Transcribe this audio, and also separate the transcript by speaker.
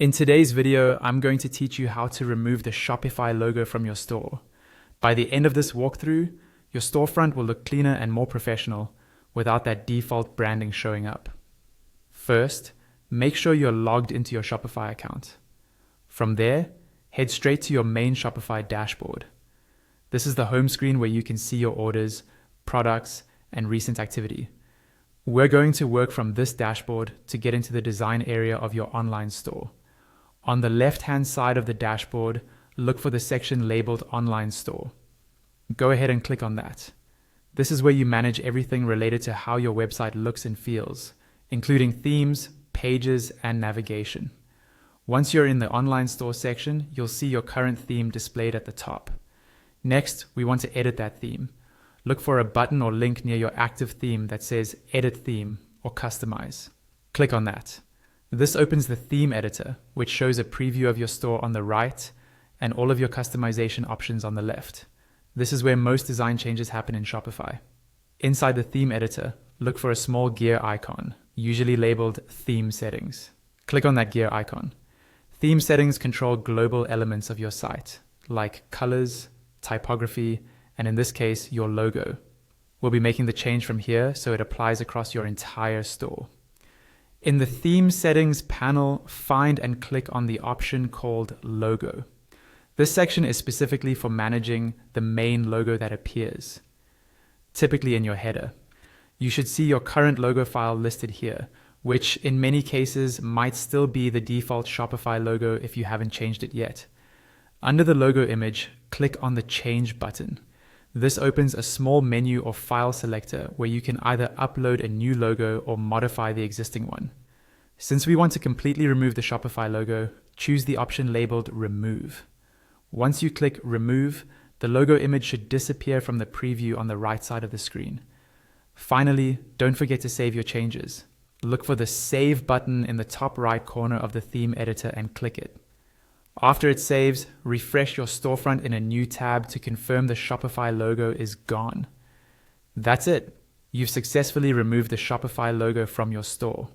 Speaker 1: In today's video, I'm going to teach you how to remove the Shopify logo from your store. By the end of this walkthrough, your storefront will look cleaner and more professional without that default branding showing up. First, make sure you're logged into your Shopify account. From there, head straight to your main Shopify dashboard. This is the home screen where you can see your orders, products, and recent activity. We're going to work from this dashboard to get into the design area of your online store. On the left-hand side of the dashboard, look for the section labeled Online Store. Go ahead and click on that. This is where you manage everything related to how your website looks and feels, including themes, pages, and navigation. Once you're in the Online Store section, you'll see your current theme displayed at the top. Next, we want to edit that theme. Look for a button or link near your active theme that says Edit Theme or Customize. Click on that. This opens the theme editor, which shows a preview of your store on the right and all of your customization options on the left. This is where most design changes happen in Shopify. Inside the theme editor, look for a small gear icon, usually labeled Theme Settings. Click on that gear icon. Theme settings control global elements of your site, like colors, typography, and in this case, your logo. We'll be making the change from here so it applies across your entire store. In the Theme Settings panel, find and click on the option called Logo. This section is specifically for managing the main logo that appears, typically in your header. You should see your current logo file listed here, which in many cases might still be the default Shopify logo if you haven't changed it yet. Under the logo image, click on the Change button. This opens a small menu or file selector where you can either upload a new logo or modify the existing one. Since we want to completely remove the Shopify logo, choose the option labeled Remove. Once you click Remove, the logo image should disappear from the preview on the right side of the screen. Finally, don't forget to save your changes. Look for the Save button in the top right corner of the theme editor and click it. After it saves, refresh your storefront in a new tab to confirm the Shopify logo is gone. That's it. You've successfully removed the Shopify logo from your store.